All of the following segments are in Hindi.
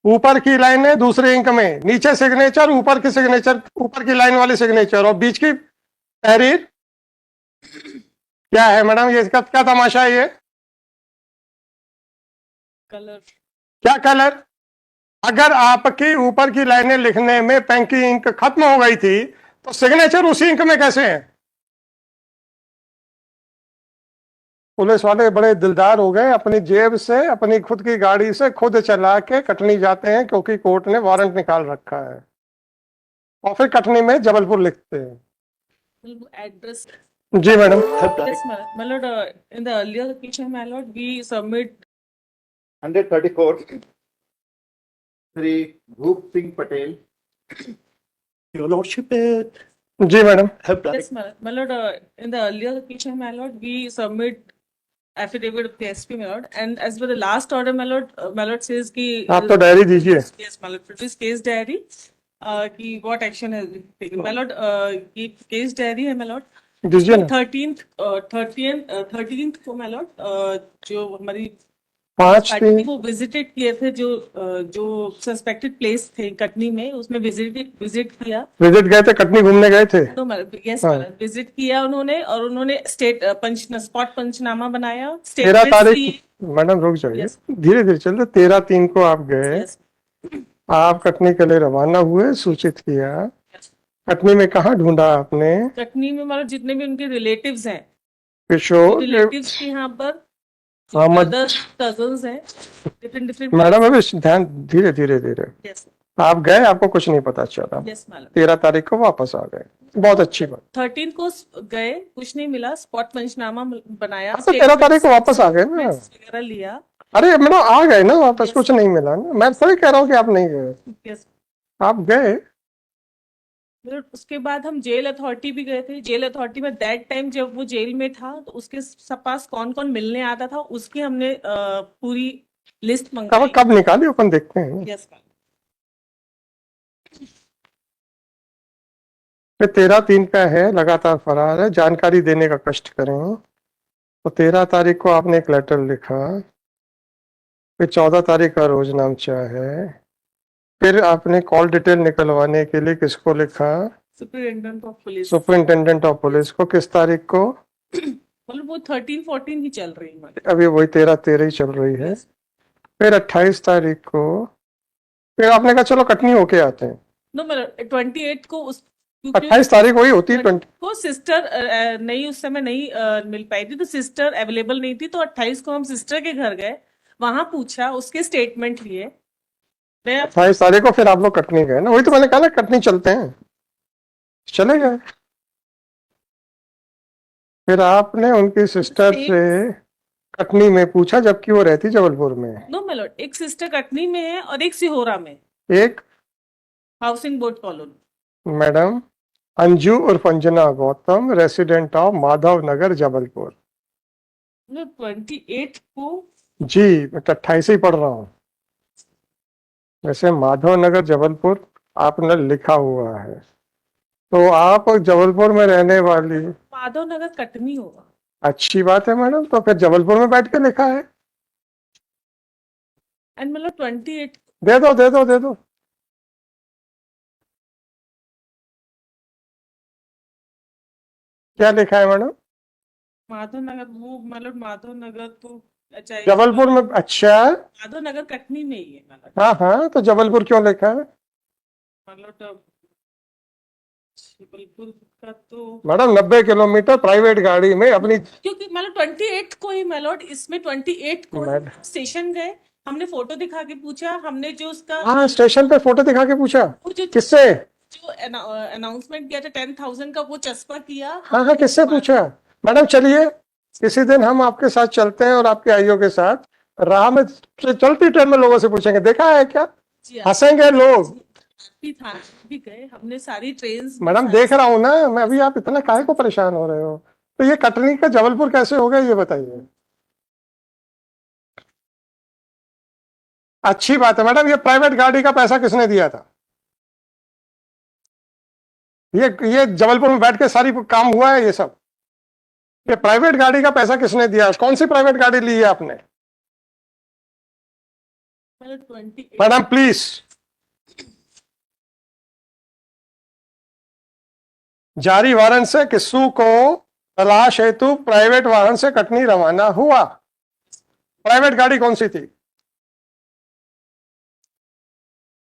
ऊपर की लाइन है दूसरे इंक में, नीचे सिग्नेचर, ऊपर की सिग्नेचर, ऊपर की लाइन वाली सिग्नेचर और बीच की तहरीर। क्या है मैडम ये, इसका क्या तमाशा है ये? कलर। क्या कलर? अगर आपकी ऊपर की लाइनें लिखने में पेन की इंक खत्म हो गई थी तो सिग्नेचर उसी इंक में कैसे है? पुलिस वाले बड़े दिलदार हो गए, अपनी जेब से, अपनी खुद की गाड़ी से खुद चला के कटनी जाते हैं क्योंकि कोर्ट ने वारंट निकाल रखा है, और फिर कटनी में जबलपुर लिखते हैं। एड्रेस। जी madam. Yes, my lord, in the earlier occasion, my lord, we submit 134 Sri Bhoop Singh Patel. Your lordship, जी madam. have yes, my lord, in the earlier occasion, my lord, we submit affidavit of the SP, my lord, and as per the last order, my lord says कि आप तो डायरी दीजिए। yes, my lord, produce case diary, कि what action has been taken, my lord, ये case diary है, my lord, दीजिए ना। 13th को, my lord, जो हमारी 5 कटनी को विजिटेड किए थे, जो सस्पेक्टेड प्लेस थे कटनी में, उसमें विजिट किया। विजिट गए थे, कटनी घूमने गए थे। तो यस, हाँ। विजिट किया उन्होंने, और उन्होंने स्पॉट पंचनामा बनाया। 13 तारीख, मैडम रुक जाइए, Yes. धीरे धीरे चलते। 13/3 को आप गए, आप कटनी के लिए रवाना हुए, सूचित किया। कटनी में कहाँ ढूंढा आपने? कटनी में मतलब जितने भी उनके रिलेटिव्स हैं, किशोर रिलेटिव्स के यहाँ पर अहमद, कजन्स हैं, डिफरेंट मैडम अभी ध्यान, धीरे धीरे धीरे। यस आप गए, आपको कुछ नहीं पता चला। Yes madam. 13 तारीख को वापस आ गए, बहुत अच्छी बात। 13 को गए, कुछ नहीं मिला, स्पॉट पंचनामा बनाया, तो 13 तारीख को वापस आ गए ना। वगैरह लिया। अरे मैडम आ गए ना वापस, कुछ नहीं मिला ना। मैं सही कह रहा हूँ कि आप नहीं गए, यस। आप गए। फिर उसके बाद हम जेल अथॉरिटी भी गए थे। जेल अथॉरिटी में दैट टाइम जब वो जेल में था तो उसके पास कौन कौन मिलने आता था, उसकी हमने पूरी लिस्ट मंगाई। कब निकाली अपन देखते हैं। यस। फिर 13/3 का है, लगातार फरार है, जानकारी देने का कष्ट करें। तो 13 तारीख को आपने एक लेटर लिखा, फिर 14 तारीख का रोजनामचा है, फिर आपने कॉल डिटेल निकलवाने के लिए किसको लिखा? Superintendent of police. Superintendent of police को। किस तारीख को? मतलब वो 13-14 ही चल रही है। अभी वही 13 ही चल रही है। फिर 28 तारीख को फिर आपने कहा चलो कटनी होके आते हैं। नो मतलब 28 को 28 तारीख वही होती है। 20 को सिस्टर नहीं, उस समय नहीं मिल पाई थी, तो सिस्टर अवेलेबल नहीं थी, तो 28 को हम सिस्टर के घर गए, वहां पूछा, उसके स्टेटमेंट लिए। 28 तारीख को फिर आप लोग कटनी गए ना, वही तो मैंने कहा ना, कटनी चलते हैं, चले गए। फिर आपने उनकी सिस्टर से कटनी में पूछा जबकि वो रहती जबलपुर में। नो मेलोड, एक सिस्टर कटनी में है और एक सिहोरा में, एक housing board colony. Madam Anju उर्फ अंजना गौतम, रेसिडेंट ऑफ माधव नगर जबलपुर। 28 को जी मैं 28 ही पढ़ रहा हूँ, वैसे माधव नगर जबलपुर आपने लिखा हुआ है, तो आप जबलपुर में रहने वाली। माधव नगर कटनी होगा। अच्छी बात है मैडम, तो फिर जबलपुर में बैठ के लिखा है। एंड मतलब 28 दे दो दे दो दे दो। क्या लिखा है मैडम? माधव नगर, वो मतलब माधव नगर तो जबलपुर में। अच्छा, माधव नगर कटनी में ही है मतलब। हाँ हाँ, तो जबलपुर क्यों लिखा है मतलब जबलपुर का तो मैडम? 90 किलोमीटर प्राइवेट गाड़ी में अपनी, क्योंकि मतलब 28 को ही मेलोड, इसमें 28 को स्टेशन गए, हमने फोटो दिखा के पूछा, हमने जो उसका हाँ स्टेशन पे फोटो दिखा के पूछा। वो जो किससे? जो अनाउंसमेंट किया था 10,000 का, वो चस्पा किया। हाँ हाँ, किससे पूछा? मैडम चलिए किसी दिन हम आपके साथ चलते हैं और आपके आईओ के साथ राह में चलती ट्रेन में लोगों से पूछेंगे, देखा है क्या? हंसेंगे लोग। भी गए हमने सारी ट्रेन। मैडम देख रहा हूँ ना मैं अभी, आप इतना काहे को परेशान हो रहे हो? तो ये कटनी का जबलपुर कैसे हो गया ये बताइए। अच्छी बात है मैडम, ये प्राइवेट गाड़ी का पैसा किसने दिया था? ये जबलपुर में बैठ के सारी काम हुआ है ये सब? ये प्राइवेट गाड़ी का पैसा किसने दिया? कौन सी प्राइवेट गाड़ी ली है आपने? मतलब 28 मैडम प्लीज, जारी वारंट से किस्सू को तलाश हेतु प्राइवेट वाहन से कटनी रवाना हुआ। प्राइवेट गाड़ी कौन सी थी?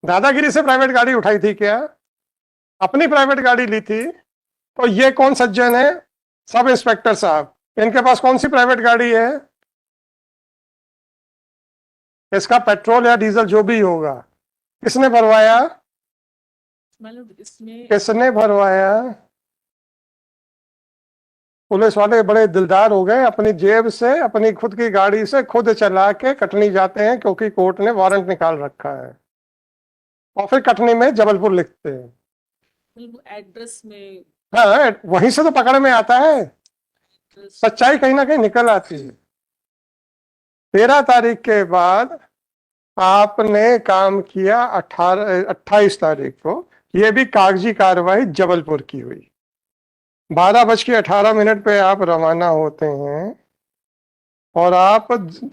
दादागिरी से प्राइवेट गाड़ी उठाई थी क्या? अपनी प्राइवेट गाड़ी ली थी? तो ये कौन सज्जन है? सब इंस्पेक्टर साहब, इनके पास कौन सी प्राइवेट गाड़ी है? इसका पेट्रोल या डीजल जो भी होगा किसने भरवाया? मतलब इसमें किसने भरवाया? पुलिस वाले बड़े दिलदार हो गए, अपनी जेब से अपनी खुद की गाड़ी से खुद चला के कटनी जाते हैं क्योंकि कोर्ट ने वारंट निकाल रखा है, और फिर कटनी में जबलपुर लिखते हैं। मतलब एड्रेस में हाँ, वहीं से तो पकड़ में आता है, एड्रेस सच्चाई कहीं ना कहीं निकल आती है। 13 तारीख के बाद आपने काम किया 28 तारीख को, यह भी कागजी कार्रवाई जबलपुर की हुई। 12:18 पे आप रवाना होते हैं और आप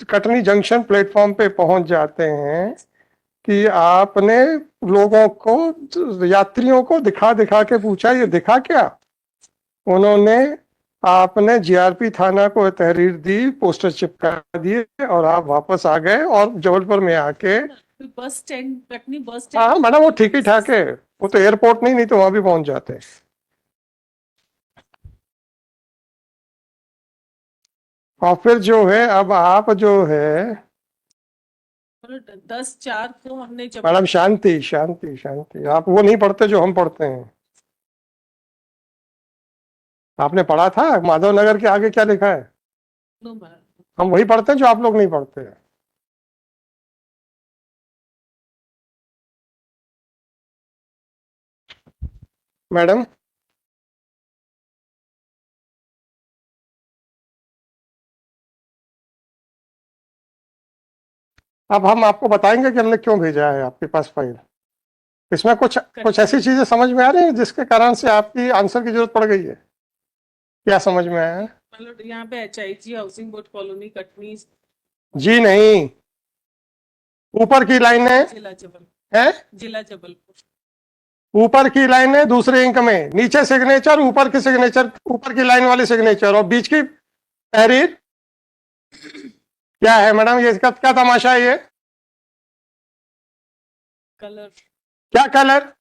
कटनी जंक्शन प्लेटफॉर्म पे पहुंच जाते हैं कि आपने लोगों को, यात्रियों को दिखा दिखा के पूछा ये दिखा क्या? उन्होंने, आपने जीआरपी थाना को तहरीर दी, पोस्टर चिपका दिए और आप वापस आ गए और जबलपुर में आके, फिर bus stand, Katni bus stand. हाँ मैडम वो ठीक ही ठाक है, वो तो एयरपोर्ट नहीं तो वहां भी पहुंच जाते हैं। और फिर जो है, अब आप जो है, मतलब 10/4 को हमने जब मैडम शांति शांति शांति, आप वो नहीं पढ़ते जो हम पढ़ते हैं। आपने पढ़ा था माधव नगर के आगे क्या लिखा है? हम वही पढ़ते हैं जो आप लोग नहीं पढ़ते हैं। मैडम अब हम आपको बताएंगे कि हमने क्यों भेजा है आपके पास फाइल। इसमें कुछ ऐसी चीजें समझ में आ रही हैं जिसके कारण से आपकी आंसर की जरूरत पड़ गई है? क्या समझ में आया? मतलब यहाँ पे HIG housing board colony Katni जी नहीं, ऊपर की लाइनें जिला जबलपुर, हैं, जिला जबलपुर। ऊपर की लाइनें दूसरे इंक में, नीचे सिग्नेचर, ऊपर की सिग्नेचर, ऊपर की लाइन वाली सिग्नेचर और बीच की तहरीर। क्या है मैडम ये, इसका क्या तमाशा है ये? कलर क्या कलर?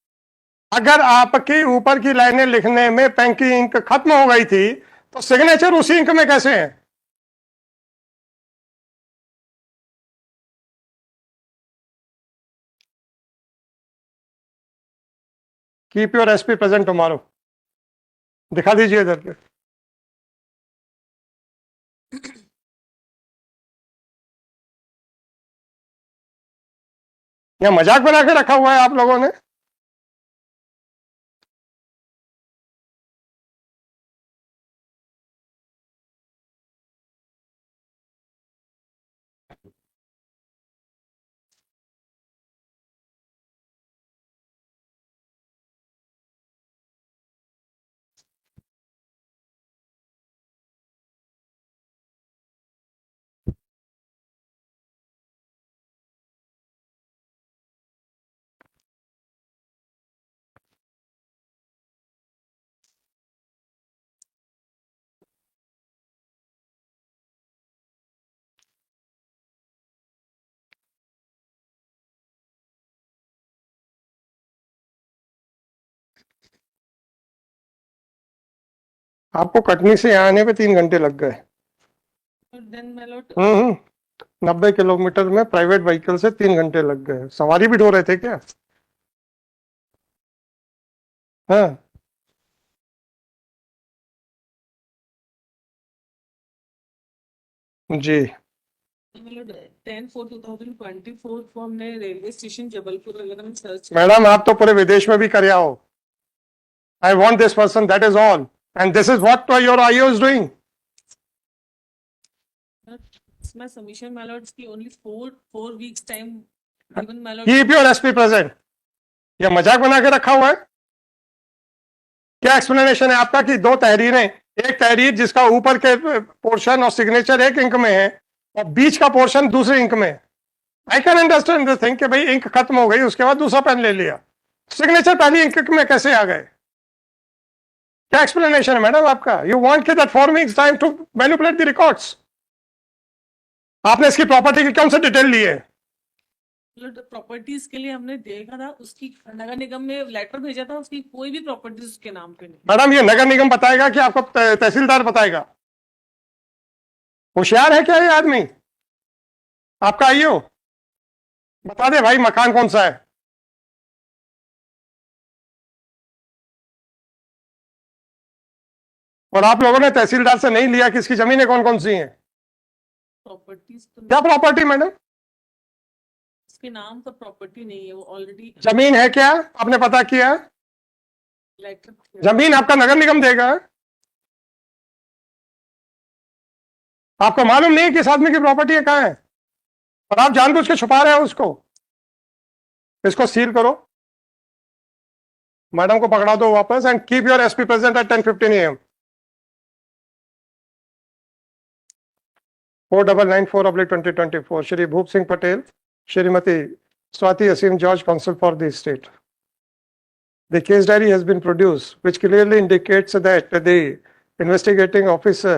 अगर आपकी ऊपर की लाइनें लिखने में पेन की इंक खत्म हो गई थी तो सिग्नेचर उसी इंक में कैसे है? Keep your SP present tomorrow. दिखा दीजिए इधर पे। या मजाक बना के रखा हुआ है आप लोगों ने? आपको कटनी से यहाँ आने पे 3 घंटे लग गए। देन मेलोड 90 किलोमीटर में प्राइवेट व्हीकल से 3 घंटे लग गए। सवारी भी ढो रहे थे क्या? हाँ जी। मतलब 10/4/2024 को हमने रेलवे स्टेशन जबलपुर वगैरह में सर्च मैडम आप तो पूरे विदेश में भी करे आओ। I want this person, that is all, and this is what your IO is doing. my submission my lords की only 4 weeks time given my lord। Keep your SP present. ये मजाक बना के रखा हुआ है? क्या एक्सप्लेनेशन है आपका कि 2 तहरीरें, एक तहरीर जिसका ऊपर के पोर्शन और सिग्नेचर एक इंक में है और बीच का पोर्शन दूसरे इंक में है? I can understand the thing कि भाई इंक खत्म हो गई, उसके बाद दूसरा पेन ले लिया, सिग्नेचर पहली इंक में कैसे आ गए? क्या एक्सप्लेनेशन है मैडम आपका? यू वांट कि that 4 weeks time to manipulate the records. आपने इसकी प्रॉपर्टी की कौन सी डिटेल ली है? प्रॉपर्टीज के लिए हमने देखा था, उसकी नगर निगम ने लेटर भेजा था, उसकी कोई भी प्रॉपर्टीज उसके नाम पे नहीं। मैडम ये नगर निगम बताएगा कि आपको तहसीलदार बताएगा? होशियार है क्या ये आदमी? आपका आईओ बता दे भाई मकान कौन सा है। और आप लोगों ने तहसीलदार से नहीं लिया कि इसकी जमीनें कौन कौन सी हैं? प्रॉपर्टीज तो क्या प्रॉपर्टी मैडम? उसके नाम तो प्रॉपर्टी नहीं है, वो ऑलरेडी जमीन है क्या? आपने पता किया? लेटर। जमीन आपका नगर निगम देगा? आपको मालूम नहीं है कि इस आदमी की प्रॉपर्टी है कहाँ है, और आप जानबूझ के छुपा रहे हो उसको। इसको सील करो, मैडम को पकड़ा दो वापस, and keep your SP present at 10:15 AM। 4994/2024 Shri Bhup Singh Patel, Shrimati Swati Aseem George, counsel for the state. The case diary has been produced, which clearly indicates that the investigating officer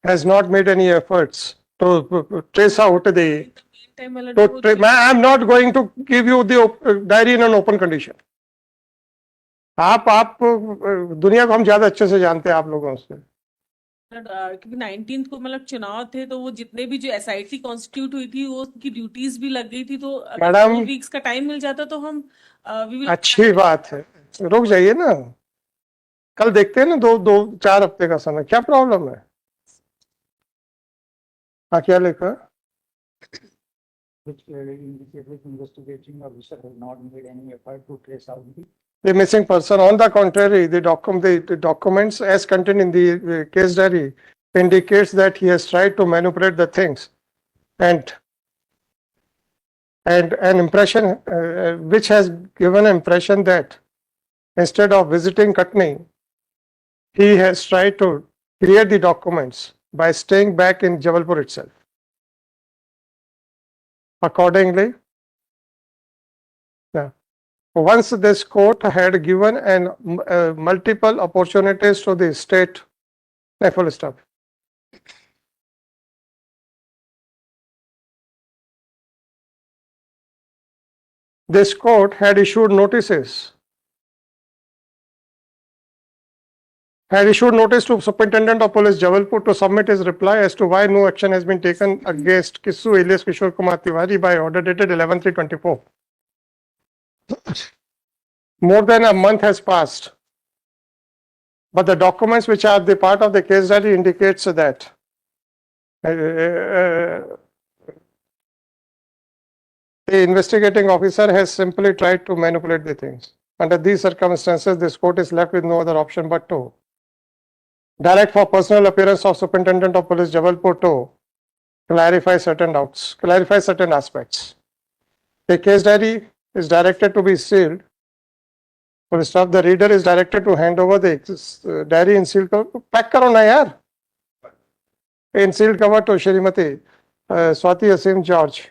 has not made any efforts to trace out the. I am not going to give you the diary in an open condition. आप दुनिया को हम ज्यादा अच्छे से जानते हैं आप लोगों से। क्योंकि 19 को मतलब चुनाव थे, तो वो जितने भी जो एसआईटी कॉन्स्टिट्यूट हुई थी, वो उसकी ड्यूटीज भी लग गई थी, तो मैडम 2 वीक्स का टाइम मिल जाता तो हम अच्छी बात है, रुक जाइए ना, कल देखते हैं ना, 4 हफ्ते का समय, क्या प्रॉब्लम है? हाँ क्या लिखा? Which investigating officer has not made any effort to trace out The missing person. On the contrary, the documents as contained in the case diary indicates that he has tried to manipulate the things, and an impression which has given an impression that instead of visiting Katni, he has tried to clear the documents by staying back in Jabalpur itself. Accordingly, once this court had given multiple opportunities to the state, full stop. This court had issued notices. Had issued notice to Superintendent of Police Jabalpur to submit his reply as to why no action has been taken against Kissu alias Kishore Kumar Tiwari by order dated 11/3/24. More than a month has passed, but the documents which are the part of the case diary indicates that the investigating officer has simply tried to manipulate the things. Under these circumstances, this court is left with no other option but to direct for personal appearance of Superintendent of Police Jabalpur to clarify certain doubts, clarify certain aspects. The case diary is directed to be sealed. For staff, the reader is directed to hand over the diary in sealed cover. Pack karo na yaar. In sealed cover to Shrimati Swati Asim George,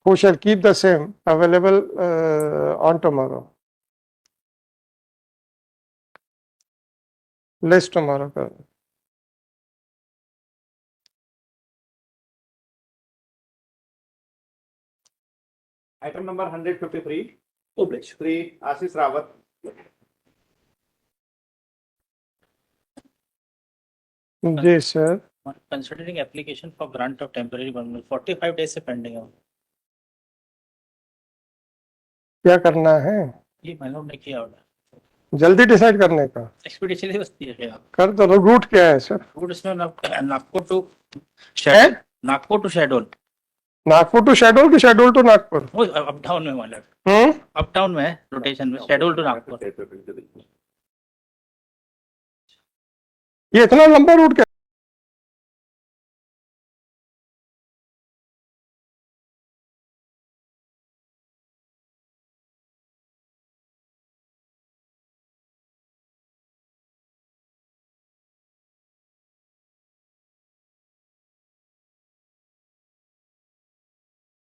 who shall keep the same available on tomorrow. List tomorrow. Item number 153, Oblige. Shri Ashish Rawat. जी sir, Considering application for grant of temporary permit 45 days से pending है, क्या करना है? ये मैंने ने किया ऑर्डर जल्दी डिसाइड करने का एक्सपीडिशनली बस्ती है क्या कर दो। रूट क्या है सर? रूट इसमें Nagpur to schedule, Nagpur to schedule, Nagpur to schedule की शेड्यूल टू नागपुर? वो अप डाउन में वाला, हम्म, अप डाउन में है रोटेशन में, शेड्यूल टू नागपुर। ये इतना लंबा रूट क्या?